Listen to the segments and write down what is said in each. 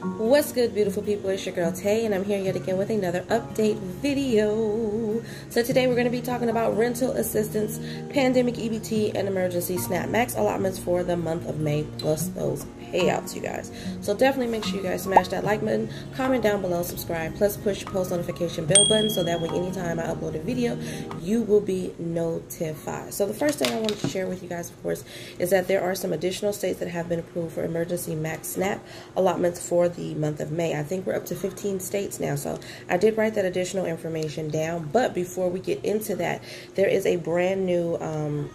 What's good, beautiful people? It's your girl Tay, and I'm here yet again with another update video. So today we're going to be talking about rental assistance, pandemic EBT, and emergency SNAP max allotments for the month of May, plus those payouts, you guys. So definitely make sure you guys smash that like button, comment down below, subscribe, plus push post notification bell button so that way anytime I upload a video, you will be notified. So the first thing I wanted to share with you guys, of course, is that there are some additional states that have been approved for emergency max SNAP allotments for the month of May. I think we're up to 15 states now, so I did write that additional information down. But before we get into that, there is a brand new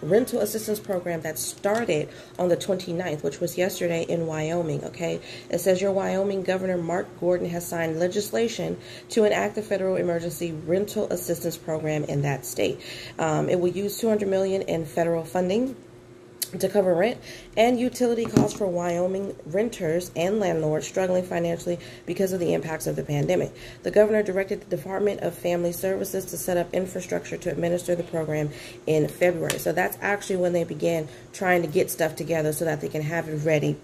rental assistance program that started on the 29th, which was yesterday in Wyoming. Okay, it says your Wyoming Governor Mark Gordon has signed legislation to enact the federal emergency rental assistance program in that state. It will use $200 million in federal funding to cover rent and utility costs for Wyoming renters and landlords struggling financially because of the impacts of the pandemic. The governor directed the Department of Family Services to set up infrastructure to administer the program in February. So that's actually when they began trying to get stuff together so that they can have it ready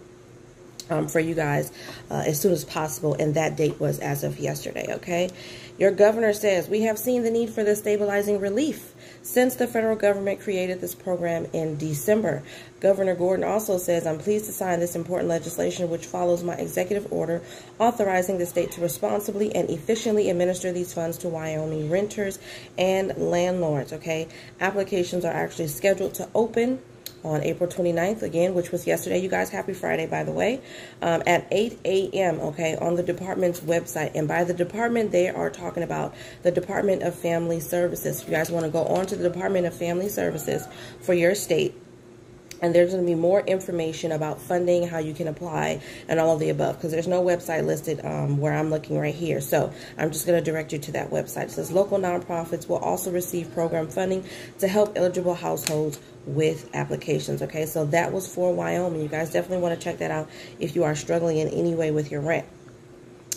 for you guys as soon as possible, and that date was as of yesterday. Okay, your governor says we have seen the need for this stabilizing relief since the federal government created this program in December. Governor Gordon also says, I'm pleased to sign this important legislation which follows my executive order authorizing the state to responsibly and efficiently administer these funds to Wyoming renters and landlords. Okay, applications are actually scheduled to open on April 29th, again, which was yesterday. You guys, happy Friday, by the way, at 8 a.m., okay, on the department's website. And by the department, they are talking about the Department of Family Services. If you guys want to go on to the Department of Family Services for your state, and there's going to be more information about funding, how you can apply, and all of the above, because there's no website listed where I'm looking right here. So I'm just going to direct you to that website. It says local nonprofits will also receive program funding to help eligible households with applications. Okay, so that was for Wyoming. You guys definitely want to check that out if you are struggling in any way with your rent.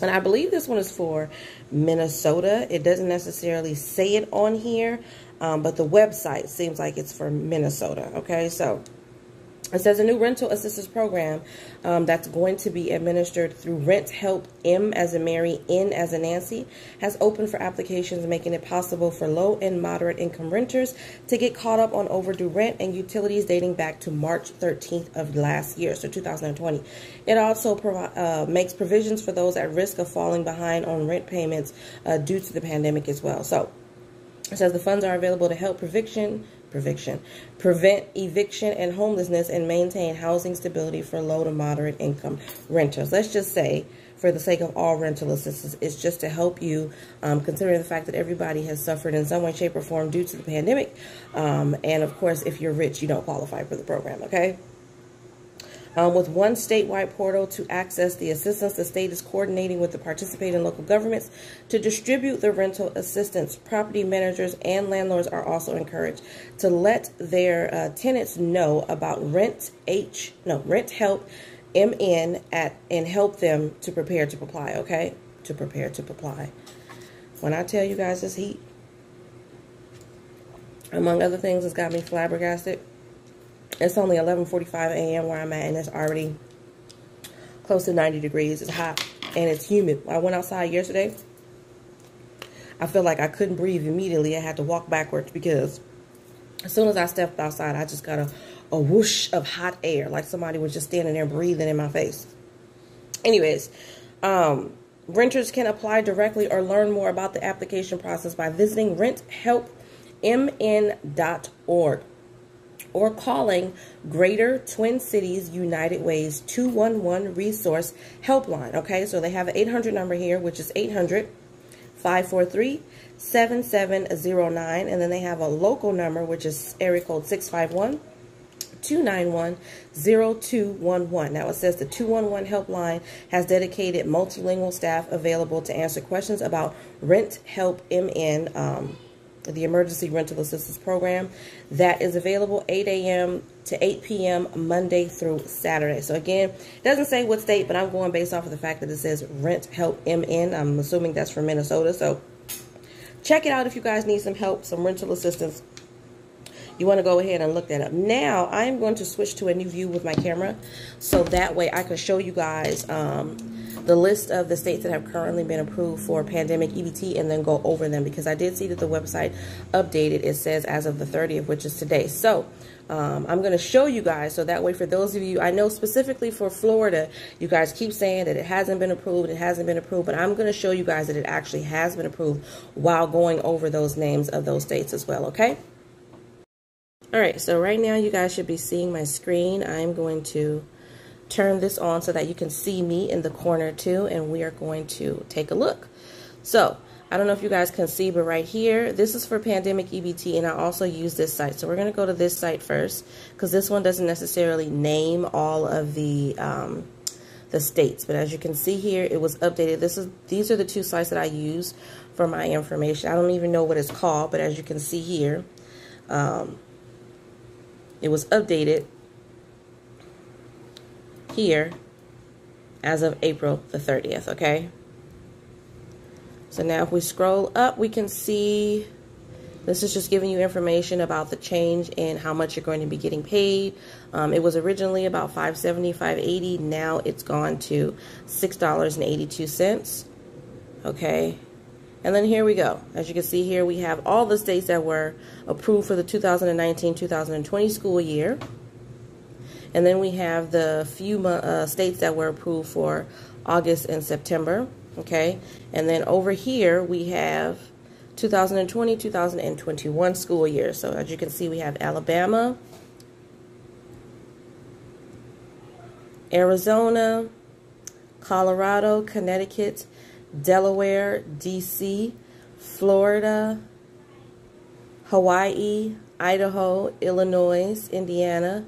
And I believe this one is for Minnesota. It doesn't necessarily say it on here, but the website seems like it's for Minnesota. Okay, so it says a new rental assistance program that's going to be administered through Rent Help M as in Mary, N as in Nancy, has opened for applications, making it possible for low and moderate income renters to get caught up on overdue rent and utilities dating back to March 13th of last year, so 2020. It also makes provisions for those at risk of falling behind on rent payments due to the pandemic as well. So it says the funds are available to help prevent eviction and homelessness and maintain housing stability for low to moderate income renters. Let's just say, for the sake of all rental assistance, it's just to help you, considering the fact that everybody has suffered in some way, shape, or form due to the pandemic. And of course, if you're rich, you don't qualify for the program, okay? With one statewide portal to access the assistance, the state is coordinating with the participating local governments to distribute the rental assistance. Property managers and landlords are also encouraged to let their tenants know about Rent Help MN and help them to prepare to apply. Okay, to prepare to apply. When I tell you guys this heat, among other things, has got me flabbergasted. It's only 11:45 a.m. where I'm at, and it's already close to 90 degrees. It's hot, and it's humid. I went outside yesterday. I feel like I couldn't breathe immediately. I had to walk backwards because as soon as I stepped outside, I just got a whoosh of hot air, like somebody was just standing there breathing in my face. Anyways, renters can apply directly or learn more about the application process by visiting renthelpmn.org. or calling Greater Twin Cities United Way's 211 resource helpline. Okay, so they have an 800 number here, which is 800-543-7709, and then they have a local number, which is area code 651-291-0211. Now it says the 211 helpline has dedicated multilingual staff available to answer questions about Rent Help MN, the emergency rental assistance program that is available 8 a.m. to 8 p.m. Monday through Saturday. So again, it doesn't say what state, but I'm going based off of the fact that it says Rent Help MN. I'm assuming that's from Minnesota. So check it out if you guys need some help, some rental assistance. You want to go ahead and look that up. Now, I'm going to switch to a new view with my camera so that way I can show you guys the list of the states that have currently been approved for pandemic EBT and then go over them, because I did see that the website updated. It says as of the 30th, which is today. So I'm going to show you guys, so that way for those of you, I know specifically for Florida, you guys keep saying that it hasn't been approved, but I'm going to show you guys that it actually has been approved while going over those names of those states as well, okay? All right, so right now you guys should be seeing my screen. I'm going to turn this on so that you can see me in the corner too, and we are going to take a look. So I don't know if you guys can see, but right here, this is for pandemic EBT, and I also use this site. So we're going to go to this site first, because this one doesn't necessarily name all of the states. But as you can see here, it was updated. These are the two sites that I use for my information. I don't even know what it's called, but as you can see here, it was updated here as of April the 30th, okay? So now if we scroll up, we can see this is just giving you information about the change in how much you're going to be getting paid. It was originally about $5.70, $5.80. Now it's gone to $6.82, okay? And then here we go. As you can see here, we have all the states that were approved for the 2019-2020 school year. And then we have the few states that were approved for August and September, okay? And then over here, we have 2020-2021 school year. So as you can see, we have Alabama, Arizona, Colorado, Connecticut, Delaware, DC, Florida, Hawaii, Idaho, Illinois, Indiana,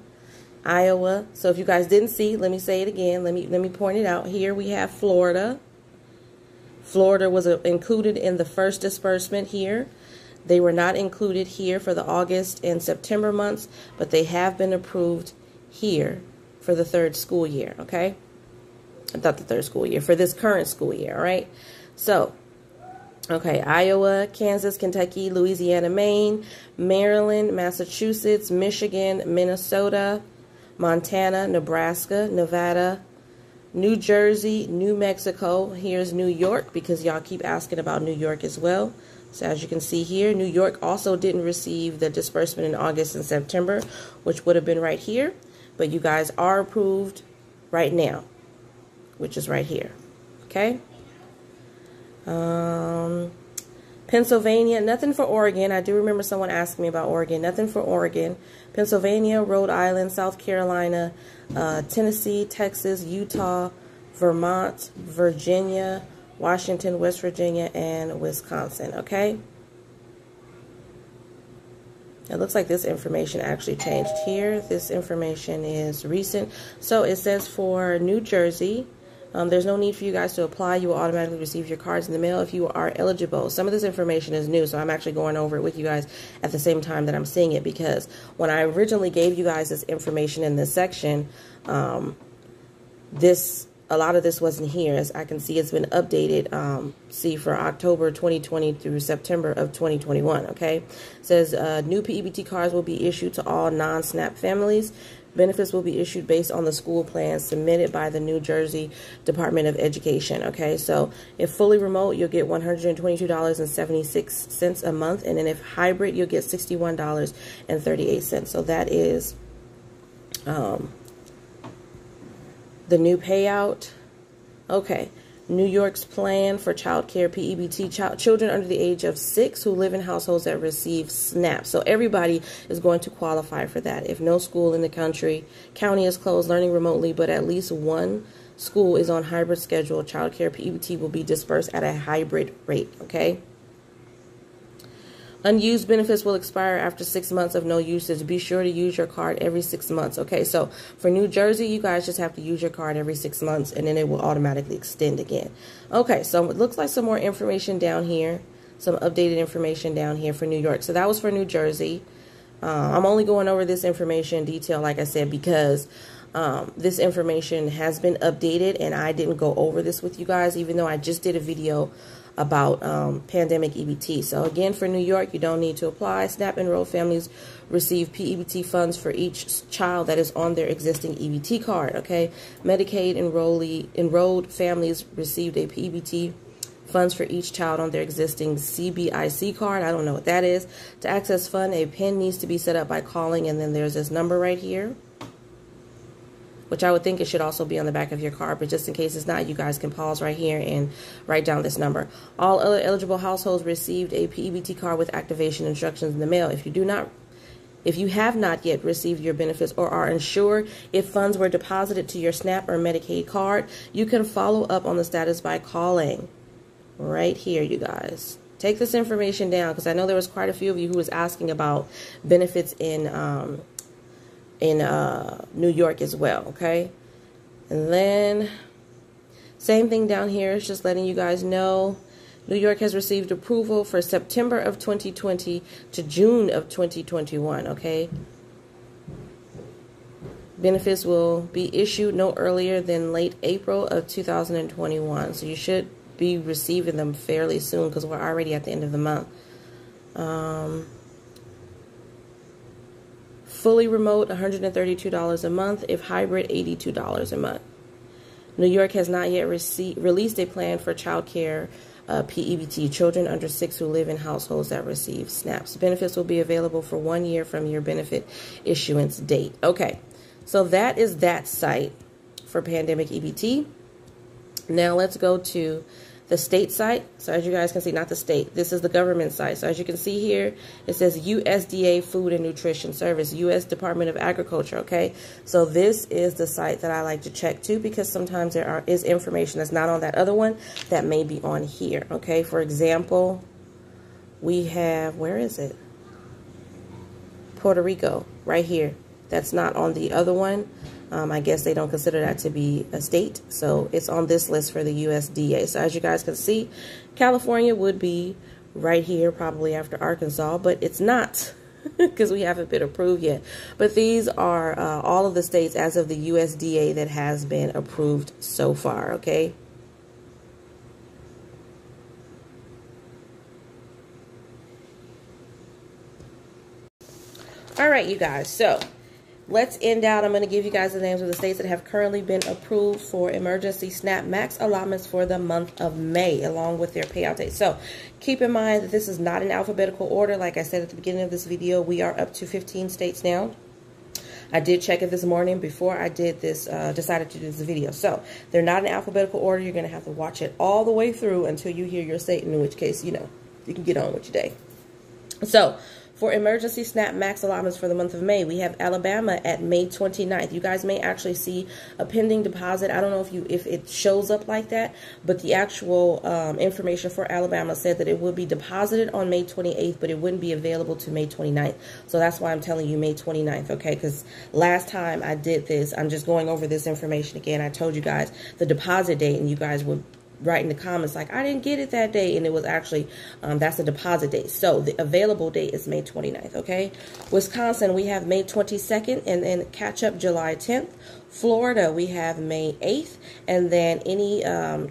Iowa. So if you guys didn't see, let me say it again. Let me point it out. Here we have Florida. Florida was included in the first disbursement here. They were not included here for the August and September months, but they have been approved here for the third school year, okay? Not the third school year, for this current school year, all right? So, okay, Iowa, Kansas, Kentucky, Louisiana, Maine, Maryland, Massachusetts, Michigan, Minnesota, Montana, Nebraska, Nevada, New Jersey, New Mexico. Here's New York, because y'all keep asking about New York as well. So as you can see here, New York also didn't receive the disbursement in August and September, which would have been right here. But you guys are approved right now, which is right here, okay? Pennsylvania, nothing for Oregon. I do remember someone asking me about Oregon. Nothing for Oregon. Pennsylvania, Rhode Island, South Carolina, Tennessee, Texas, Utah, Vermont, Virginia, Washington, West Virginia, and Wisconsin, okay? It looks like this information actually changed here. This information is recent. So it says for New Jersey, there's no need for you guys to apply. You will automatically receive your cards in the mail if you are eligible. Some of this information is new, so I'm actually going over it with you guys at the same time that I'm seeing it, because when I originally gave you guys this information in this section, a lot of this wasn't here. As I can see, it's been updated, see, for October 2020 through September of 2021, okay? It says new PEBT cards will be issued to all non-SNAP families. Benefits will be issued based on the school plan submitted by the New Jersey Department of Education, okay? So if fully remote, you'll get $122.76 a month, and then if hybrid, you'll get $61.38. So that is the new payout. Okay. New York's plan for child care PEBT, children under the age of 6 who live in households that receive SNAP. So everybody is going to qualify for that. If no school in the county is closed, learning remotely, but at least one school is on hybrid schedule, child care PEBT will be dispersed at a hybrid rate, okay? Unused benefits will expire after 6 months of no usage. Be sure to use your card every 6 months. Okay, so for New Jersey, you guys just have to use your card every 6 months, and then it will automatically extend again. Okay, so it looks like some more information down here, some updated information down here for New York. So that was for New Jersey. I'm only going over this information in detail, like I said, because This information has been updated, and I didn't go over this with you guys, even though I just did a video about pandemic EBT. So again, for New York, you don't need to apply. SNAP enrolled families receive PEBT funds for each child that is on their existing EBT card, okay? Medicaid enrolled families received a PEBT funds for each child on their existing CBIC card. I don't know what that is. To access fund, a PIN needs to be set up by calling, and then there's this number right here, which I would think it should also be on the back of your card, but just in case it's not, you guys can pause right here and write down this number. All other eligible households received a PEBT card with activation instructions in the mail. If you have not yet received your benefits or are unsure if funds were deposited to your SNAP or Medicaid card, you can follow up on the status by calling right here, you guys. Take this information down, because I know there was quite a few of you who was asking about benefits in New York as well, okay? And then same thing down here. It's just letting you guys know New York has received approval for September of 2020 to June of 2021, okay? Benefits will be issued no earlier than late April of 2021. So you should be receiving them fairly soon, because we're already at the end of the month. Fully remote, $132 a month. If hybrid, $82 a month. New York has not yet released a plan for child care PEBT, children under 6 who live in households that receive SNAPs. Benefits will be available for 1 year from your benefit issuance date. Okay, so that is that site for pandemic EBT. Now let's go to the state site. So as you guys can see, not the state, this is the government site. So as you can see here, it says USDA Food and Nutrition Service, U.S. Department of Agriculture, okay? So this is the site that I like to check to, because sometimes there is information that's not on that other one that may be on here, okay? For example, we have, where is it? Puerto Rico, right here. That's not on the other one. I guess they don't consider that to be a state, so it's on this list for the USDA. So as you guys can see, California would be right here, probably after Arkansas, but it's not, because we haven't been approved yet. But these are all of the states as of the USDA that has been approved so far, okay? All right, you guys, so let's end out. I'm going to give you guys the names of the states that have currently been approved for emergency SNAP max allotments for the month of May, along with their payout date. So keep in mind that this is not in alphabetical order. Like I said at the beginning of this video, we are up to 15 states now. I did check it this morning before I did this, decided to do this video. So they're not in alphabetical order. You're going to have to watch it all the way through until you hear your state, in which case, you know, you can get on with your day. So for emergency SNAP max allotments for the month of May, we have Alabama at May 29th. You guys may actually see a pending deposit. I don't know if it shows up like that, but the actual information for Alabama said that it would be deposited on May 28th, but it wouldn't be available to May 29th. So that's why I'm telling you May 29th, okay? Because last time I did this, I'm just going over this information again. I told you guys the deposit date, and you guys would write in the comments like, I didn't get it that day, and it was actually, that's the deposit date. So the available date is May 29th, okay? Wisconsin, we have May 22nd, and then catch up July 10th. Florida, we have May 8th, and then any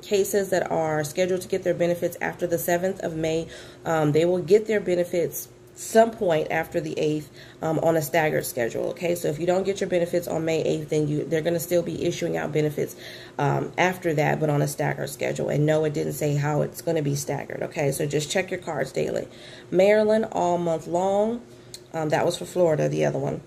cases that are scheduled to get their benefits after the 7th of May, they will get their benefits some point after the 8th on a staggered schedule, okay? So if you don't get your benefits on May 8th, then they're going to still be issuing out benefits after that, but on a staggered schedule. And no, it didn't say how it's going to be staggered, okay? So just check your cards daily. Maryland, all month long. That was for Florida, the other one.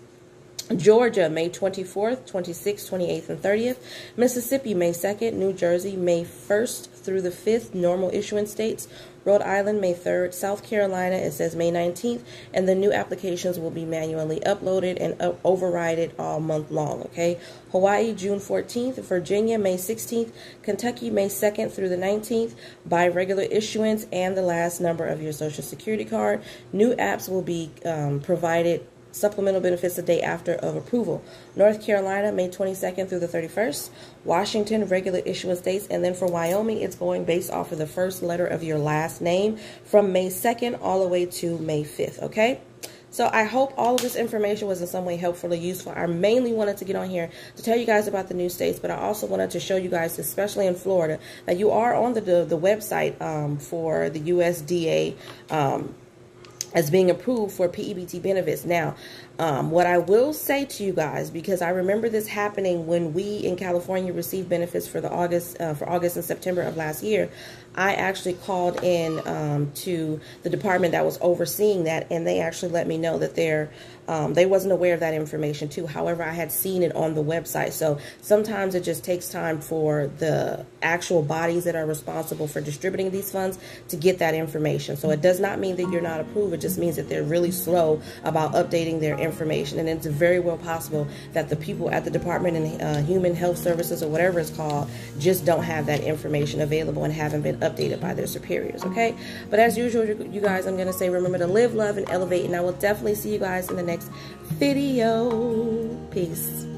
Georgia, May 24th, 26th, 28th, and 30th. Mississippi, May 2nd. New Jersey, May 1st through the 5th, normal issuance dates. Rhode Island, May 3rd. South Carolina, it says May 19th. And the new applications will be manually uploaded and overrided all month long, okay? Hawaii, June 14th. Virginia, May 16th. Kentucky, May 2nd through the 19th. By regular issuance and the last number of your Social Security card. New apps will be provided supplemental benefits the day after of approval. North Carolina, May 22nd through the 31st. Washington, regular issuance dates. And then for Wyoming, it's going based off of the first letter of your last name from May 2nd all the way to May 5th, okay? So I hope all of this information was in some way helpful or useful. I mainly wanted to get on here to tell you guys about the new states, but I also wanted to show you guys, especially in Florida, that you are on the website for the USDA as being approved for PEBT benefits. Now, what I will say to you guys, because I remember this happening when we in California received benefits for August and September of last year, I actually called in to the department that was overseeing that, and they actually let me know that they wasn't aware of that information too. However, I had seen it on the website. So sometimes it just takes time for the actual bodies that are responsible for distributing these funds to get that information. So it does not mean that you're not approved. It just means that they're really slow about updating their information. And it's very well possible that the people at the Department of Human Health Services, or whatever it's called, just don't have that information available and haven't been updated by their superiors, okay? But as usual, you guys, I'm going to say remember to live, love, and elevate, and I will definitely see you guys in the next video. Peace.